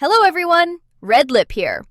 Hello everyone, Red Lip here.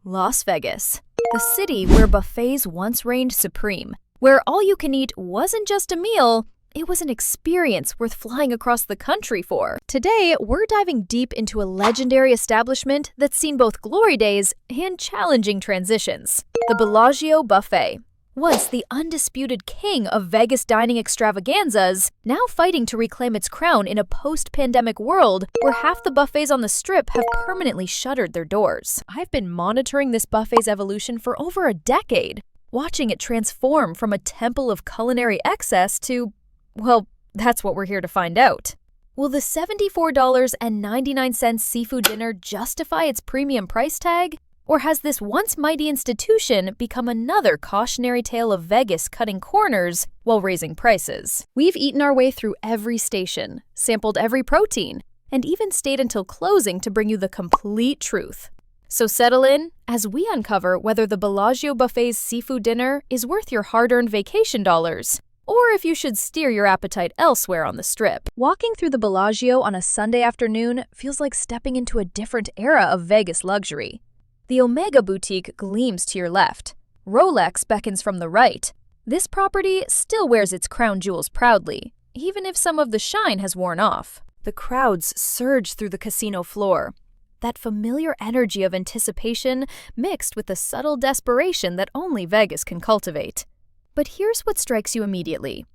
Las Vegas, the city where buffets once reigned supreme, where all you can eat wasn't just a meal, it was an experience worth flying across the country for. Today, we're diving deep into a legendary establishment that's seen both glory days and challenging transitions. The Bellagio Buffet. Once the undisputed king of Vegas dining extravaganzas, now fighting to reclaim its crown in a post-pandemic world where half the buffets on the Strip have permanently shuttered their doors. I've been monitoring this buffet's evolution for over a decade, watching it transform from a temple of culinary excess to, well, that's what we're here to find out. Will the $74.99 seafood dinner justify its premium price tag? Or has this once mighty institution become another cautionary tale of Vegas cutting corners while raising prices? We've eaten our way through every station, sampled every protein, and even stayed until closing to bring you the complete truth. So settle in as we uncover whether the Bellagio Buffet's seafood dinner is worth your hard-earned vacation dollars, or if you should steer your appetite elsewhere on the Strip. Walking through the Bellagio on a Sunday afternoon feels like stepping into a different era of Vegas luxury. The Omega Boutique gleams to your left. Rolex beckons from the right. This property still wears its crown jewels proudly, even if some of the shine has worn off. The crowds surge through the casino floor. That familiar energy of anticipation mixed with the subtle desperation that only Vegas can cultivate. But here's what strikes you immediately.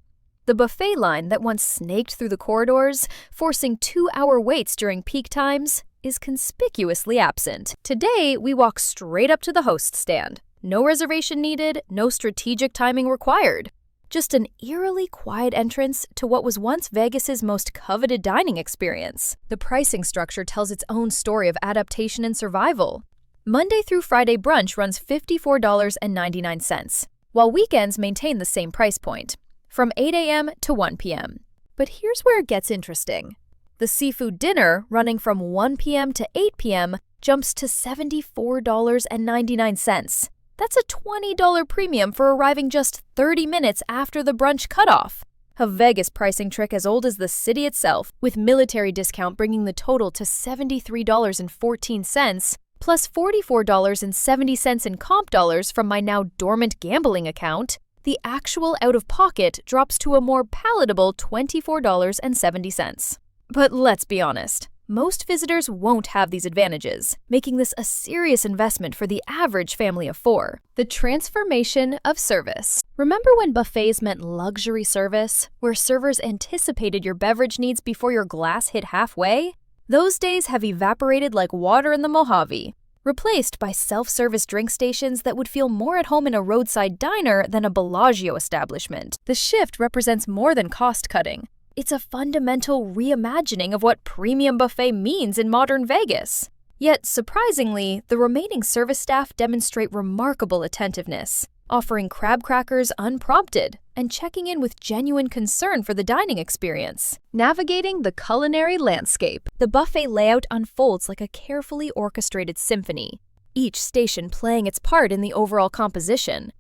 The buffet line that once snaked through the corridors, forcing 2-hour waits during peak times, is conspicuously absent. Today, we walk straight up to the host stand. No reservation needed, no strategic timing required. Just an eerily quiet entrance to what was once Vegas's most coveted dining experience. The pricing structure tells its own story of adaptation and survival. Monday through Friday brunch runs $54.99, while weekends maintain the same price point, from 8 a.m. to 1 p.m. But here's where it gets interesting. The seafood dinner, running from 1 p.m. to 8 p.m., jumps to $74.99. That's a $20 premium for arriving just 30 minutes after the brunch cutoff. A Vegas pricing trick as old as the city itself, with military discount bringing the total to $73.14, plus $44.70 in comp dollars from my now dormant gambling account. The actual out-of-pocket drops to a more palatable $24.70. But let's be honest, most visitors won't have these advantages, making this a serious investment for the average family of 4. The transformation of service. Remember when buffets meant luxury service, where servers anticipated your beverage needs before your glass hit halfway? Those days have evaporated like water in the Mojave, replaced by self-service drink stations that would feel more at home in a roadside diner than a Bellagio establishment. The shift represents more than cost-cutting. It's a fundamental reimagining of what premium buffet means in modern Vegas. Yet, surprisingly, the remaining service staff demonstrate remarkable attentiveness, offering crab crackers unprompted and checking in with genuine concern for the dining experience. Navigating the culinary landscape. The buffet layout unfolds like a carefully orchestrated symphony, each station playing its part in the overall composition.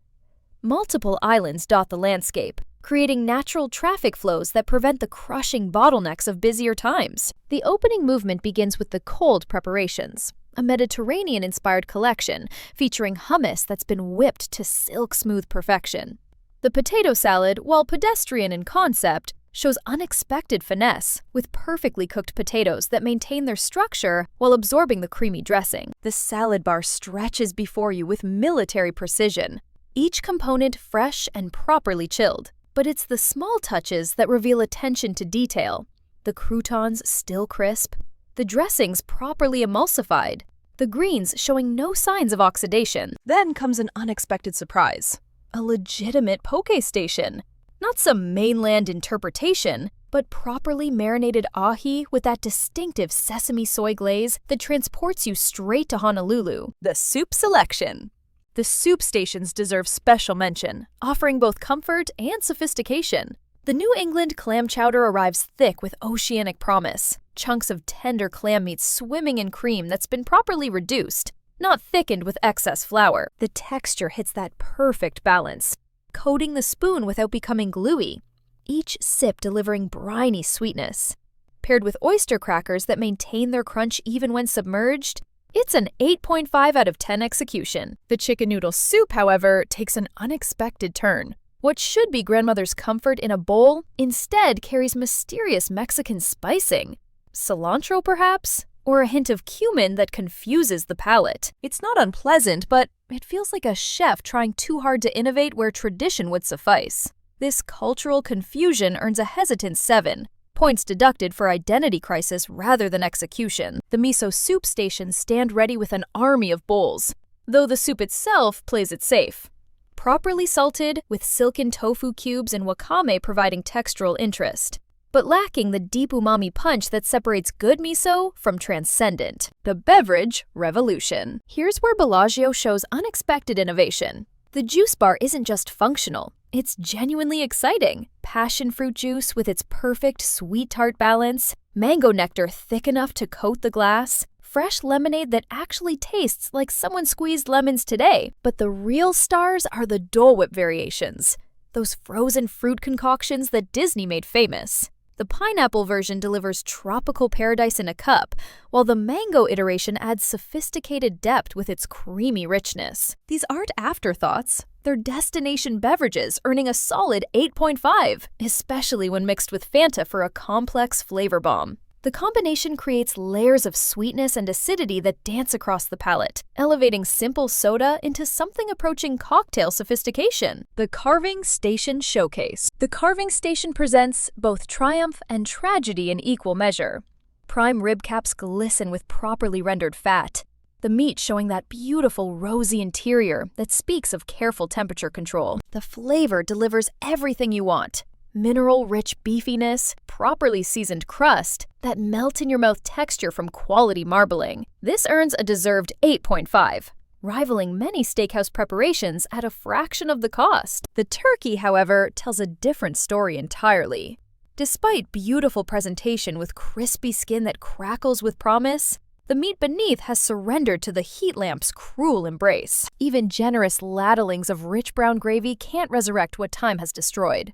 Multiple islands dot the landscape, creating natural traffic flows that prevent the crushing bottlenecks of busier times. The opening movement begins with the cold preparations, a Mediterranean-inspired collection featuring hummus that's been whipped to silk-smooth perfection. The potato salad, while pedestrian in concept, shows unexpected finesse, with perfectly cooked potatoes that maintain their structure while absorbing the creamy dressing. The salad bar stretches before you with military precision, each component fresh and properly chilled. But it's the small touches that reveal attention to detail. The croutons still crisp, the dressings properly emulsified, the greens showing no signs of oxidation. Then comes an unexpected surprise. A legitimate poke station. Not some mainland interpretation, but properly marinated ahi with that distinctive sesame soy glaze that transports you straight to Honolulu. The soup selection. The soup stations deserve special mention, offering both comfort and sophistication. The New England clam chowder arrives thick with oceanic promise, chunks of tender clam meat swimming in cream that's been properly reduced, not thickened with excess flour. The texture hits that perfect balance, coating the spoon without becoming gluey, each sip delivering briny sweetness. Paired with oyster crackers that maintain their crunch even when submerged, it's an 8.5 out of 10 execution. The chicken noodle soup, however, takes an unexpected turn. What should be grandmother's comfort in a bowl instead carries mysterious Mexican spicing. Cilantro, perhaps? Or a hint of cumin that confuses the palate. It's not unpleasant, but it feels like a chef trying too hard to innovate where tradition would suffice. This cultural confusion earns a hesitant 7. Points deducted for identity crisis rather than execution. The miso soup stations stand ready with an army of bowls, though the soup itself plays it safe. Properly salted, with silken tofu cubes and wakame providing textural interest, but lacking the deep umami punch that separates good miso from transcendent. The beverage revolution. Here's where Bellagio shows unexpected innovation. The juice bar isn't just functional, it's genuinely exciting. Passion fruit juice with its perfect sweet-tart balance, mango nectar thick enough to coat the glass, fresh lemonade that actually tastes like someone squeezed lemons today. But the real stars are the Dole Whip variations, those frozen fruit concoctions that Disney made famous. The pineapple version delivers tropical paradise in a cup, while the mango iteration adds sophisticated depth with its creamy richness. These aren't afterthoughts, they're destination beverages, earning a solid 8.5, especially when mixed with Fanta for a complex flavor bomb. The combination creates layers of sweetness and acidity that dance across the palate, elevating simple soda into something approaching cocktail sophistication. The Carving Station Showcase. The Carving Station presents both triumph and tragedy in equal measure. Prime rib caps glisten with properly rendered fat, the meat showing that beautiful rosy interior that speaks of careful temperature control. The flavor delivers everything you want. Mineral-rich beefiness, properly seasoned crust, that melt-in-your-mouth texture from quality marbling. This earns a deserved 8.5, rivaling many steakhouse preparations at a fraction of the cost. The turkey, however, tells a different story entirely. Despite beautiful presentation with crispy skin that crackles with promise, the meat beneath has surrendered to the heat lamp's cruel embrace. Even generous ladlings of rich brown gravy can't resurrect what time has destroyed.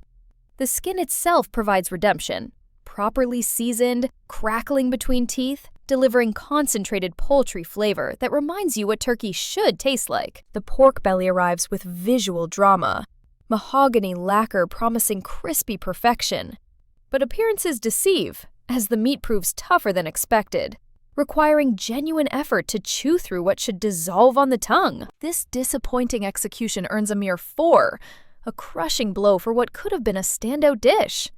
The skin itself provides redemption, properly seasoned, crackling between teeth, delivering concentrated poultry flavor that reminds you what turkey should taste like. The pork belly arrives with visual drama, mahogany lacquer promising crispy perfection. But appearances deceive, as the meat proves tougher than expected, requiring genuine effort to chew through what should dissolve on the tongue. This disappointing execution earns a mere 4, a crushing blow for what could have been a standout dish.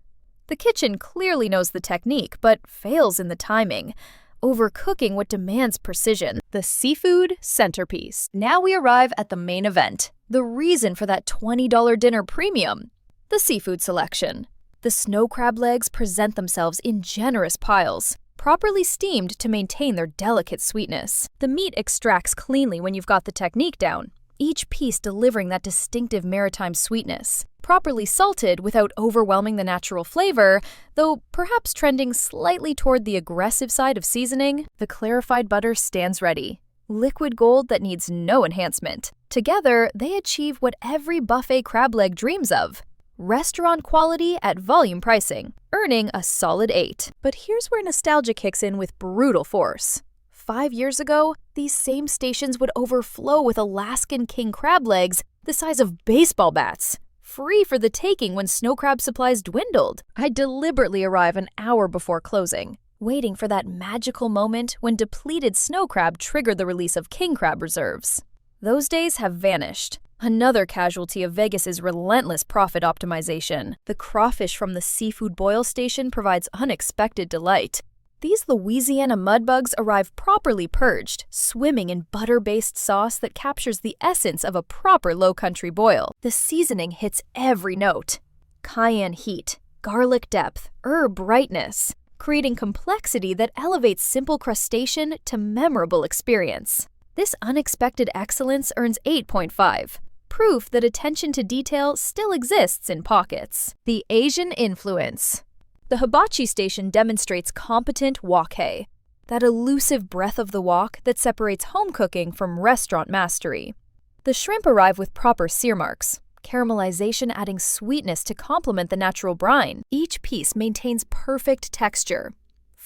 The kitchen clearly knows the technique, but fails in the timing, overcooking what demands precision. The seafood centerpiece. Now we arrive at the main event, the reason for that $20 dinner premium, the seafood selection. The snow crab legs present themselves in generous piles, properly steamed to maintain their delicate sweetness. The meat extracts cleanly when you've got the technique down, each piece delivering that distinctive maritime sweetness. Properly salted without overwhelming the natural flavor, though perhaps trending slightly toward the aggressive side of seasoning, the clarified butter stands ready. Liquid gold that needs no enhancement. Together, they achieve what every buffet crab leg dreams of: restaurant quality at volume pricing, earning a solid 8. But here's where nostalgia kicks in with brutal force. 5 years ago, these same stations would overflow with Alaskan king crab legs the size of baseball bats, free for the taking when snow crab supplies dwindled. I deliberately arrive an hour before closing, waiting for that magical moment when depleted snow crab triggered the release of king crab reserves. Those days have vanished. Another casualty of Vegas's relentless profit optimization. The crawfish from the seafood boil station provides unexpected delight. These Louisiana mudbugs arrive properly purged, swimming in butter-based sauce that captures the essence of a proper low-country boil. The seasoning hits every note: cayenne heat, garlic depth, herb brightness, creating complexity that elevates simple crustacean to memorable experience. This unexpected excellence earns 8.5. Proof that attention to detail still exists in pockets. The Asian influence. The hibachi station demonstrates competent wok-hei, that elusive breath of the wok that separates home cooking from restaurant mastery. The shrimp arrive with proper sear marks, caramelization adding sweetness to complement the natural brine. Each piece maintains perfect texture,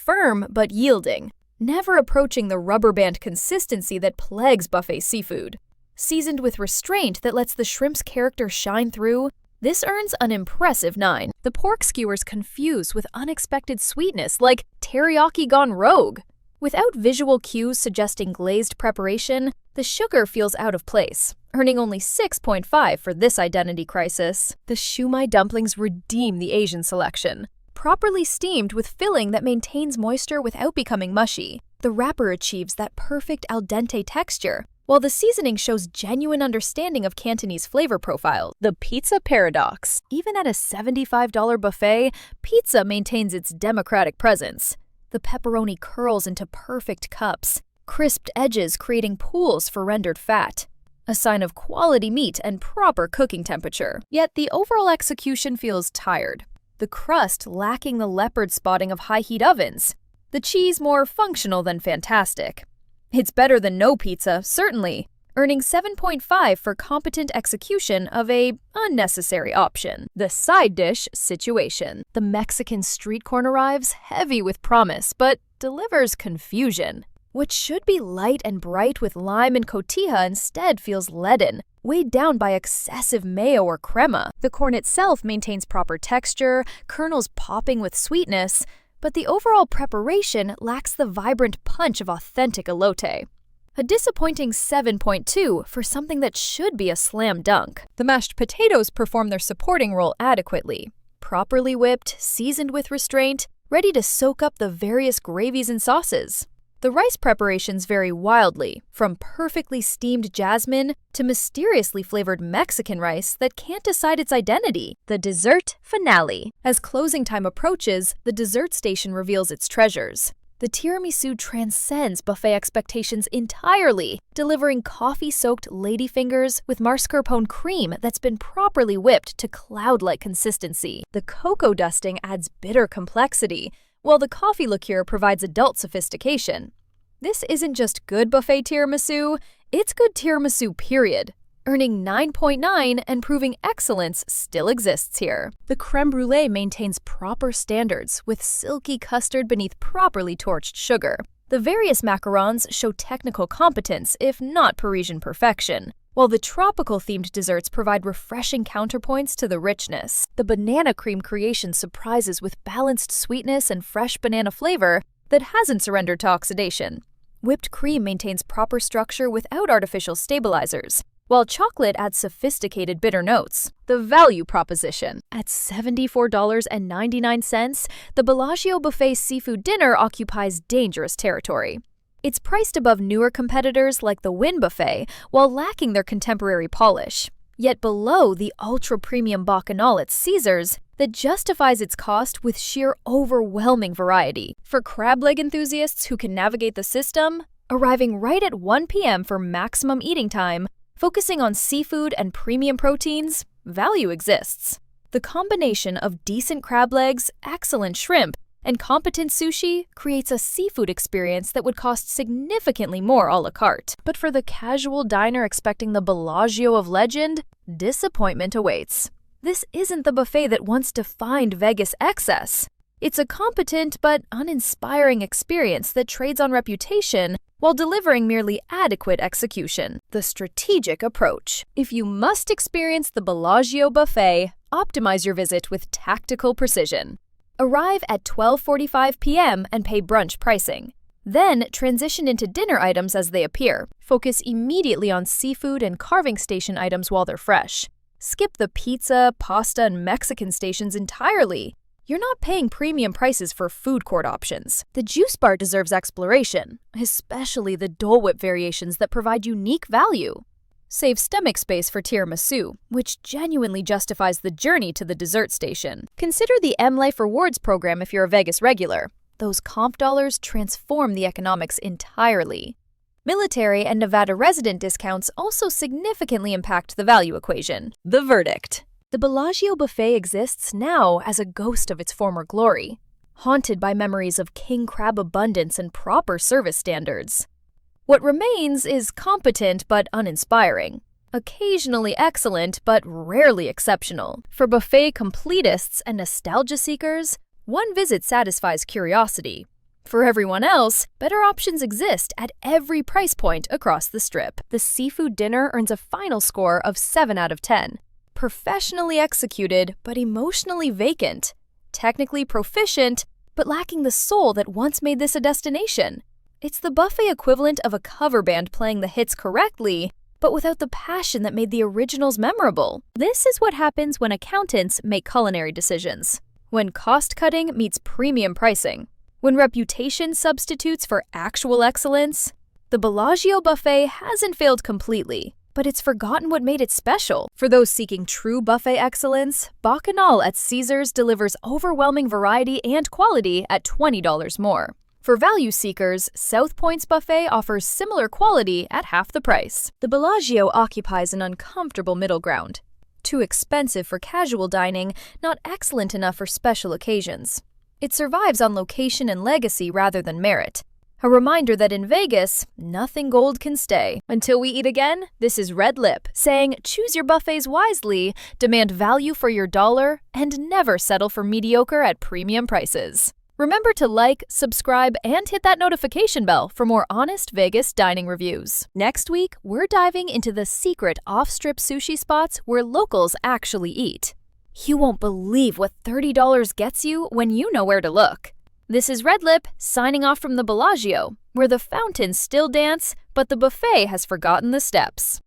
firm but yielding, never approaching the rubber band consistency that plagues buffet seafood. Seasoned with restraint that lets the shrimp's character shine through, this earns an impressive 9. The pork skewers confuse with unexpected sweetness like teriyaki gone rogue. Without visual cues suggesting glazed preparation, the sugar feels out of place, earning only 6.5 for this identity crisis. The shumai dumplings redeem the Asian selection. Properly steamed with filling that maintains moisture without becoming mushy, the wrapper achieves that perfect al dente texture, while the seasoning shows genuine understanding of Cantonese flavor profiles. The pizza paradox. Even at a $75 buffet, pizza maintains its democratic presence. The pepperoni curls into perfect cups, crisped edges creating pools for rendered fat, a sign of quality meat and proper cooking temperature. Yet the overall execution feels tired. The crust lacking the leopard spotting of high-heat ovens, the cheese more functional than fantastic. It's better than no pizza, certainly, earning 7.5 for competent execution of a unnecessary option. The side dish situation. The Mexican street corn arrives heavy with promise, but delivers confusion. What should be light and bright with lime and cotija instead feels leaden, weighed down by excessive mayo or crema. The corn itself maintains proper texture, kernels popping with sweetness, but the overall preparation lacks the vibrant punch of authentic elote. A disappointing 7.2 for something that should be a slam dunk. The mashed potatoes perform their supporting role adequately. Properly whipped, seasoned with restraint, ready to soak up the various gravies and sauces. The rice preparations vary wildly, from perfectly steamed jasmine to mysteriously flavored Mexican rice that can't decide its identity. The dessert finale. As closing time approaches, the dessert station reveals its treasures. The tiramisu transcends buffet expectations entirely, delivering coffee-soaked ladyfingers with mascarpone cream that's been properly whipped to cloud-like consistency. The cocoa dusting adds bitter complexity, while the coffee liqueur provides adult sophistication. This isn't just good buffet tiramisu, it's good tiramisu period, earning 9.9 and proving excellence still exists here. The creme brulee maintains proper standards with silky custard beneath properly torched sugar. The various macarons show technical competence, if not Parisian perfection, while the tropical-themed desserts provide refreshing counterpoints to the richness. The banana cream creation surprises with balanced sweetness and fresh banana flavor that hasn't surrendered to oxidation. Whipped cream maintains proper structure without artificial stabilizers, while chocolate adds sophisticated bitter notes. The value proposition. At $74.99, the Bellagio Buffet seafood dinner occupies dangerous territory. It's priced above newer competitors like the Wynn Buffet while lacking their contemporary polish, yet below the ultra-premium Bacchanal at Caesars that justifies its cost with sheer overwhelming variety. For crab leg enthusiasts who can navigate the system, arriving right at 1 p.m. for maximum eating time, focusing on seafood and premium proteins, value exists. The combination of decent crab legs, excellent shrimp, and competent sushi creates a seafood experience that would cost significantly more a la carte. But for the casual diner expecting the Bellagio of legend, disappointment awaits. This isn't the buffet that once defined Vegas excess. It's a competent but uninspiring experience that trades on reputation while delivering merely adequate execution. The strategic approach. If you must experience the Bellagio buffet, optimize your visit with tactical precision. Arrive at 12:45 p.m. and pay brunch pricing. Then transition into dinner items as they appear. Focus immediately on seafood and carving station items while they're fresh. Skip the pizza, pasta, and Mexican stations entirely. You're not paying premium prices for food court options. The juice bar deserves exploration, especially the Dole Whip variations that provide unique value. Save stomach space for tiramisu, which genuinely justifies the journey to the dessert station. Consider the M Life Rewards program if you're a Vegas regular. Those comp dollars transform the economics entirely. Military and Nevada resident discounts also significantly impact the value equation. The verdict. The Bellagio buffet exists now as a ghost of its former glory, haunted by memories of king crab abundance and proper service standards. What remains is competent but uninspiring, occasionally excellent but rarely exceptional. For buffet completists and nostalgia seekers, one visit satisfies curiosity. For everyone else, better options exist at every price point across the Strip. The seafood dinner earns a final score of 7 out of 10. Professionally executed, but emotionally vacant. Technically proficient, but lacking the soul that once made this a destination. It's the buffet equivalent of a cover band playing the hits correctly, but without the passion that made the originals memorable. This is what happens when accountants make culinary decisions. When cost-cutting meets premium pricing. When reputation substitutes for actual excellence. The Bellagio buffet hasn't failed completely, but it's forgotten what made it special. For those seeking true buffet excellence, Bacchanal at Caesars delivers overwhelming variety and quality at $20 more. For value seekers, South Point's buffet offers similar quality at half the price. The Bellagio occupies an uncomfortable middle ground. Too expensive for casual dining, not excellent enough for special occasions. It survives on location and legacy rather than merit. A reminder that in Vegas, nothing gold can stay. Until we eat again, this is Red Lip, saying choose your buffets wisely, demand value for your dollar, and never settle for mediocre at premium prices. Remember to like, subscribe, and hit that notification bell for more honest Vegas dining reviews. Next week, we're diving into the secret off-strip sushi spots where locals actually eat. You won't believe what $30 gets you when you know where to look. This is Red Lip, signing off from the Bellagio, where the fountains still dance, but the buffet has forgotten the steps.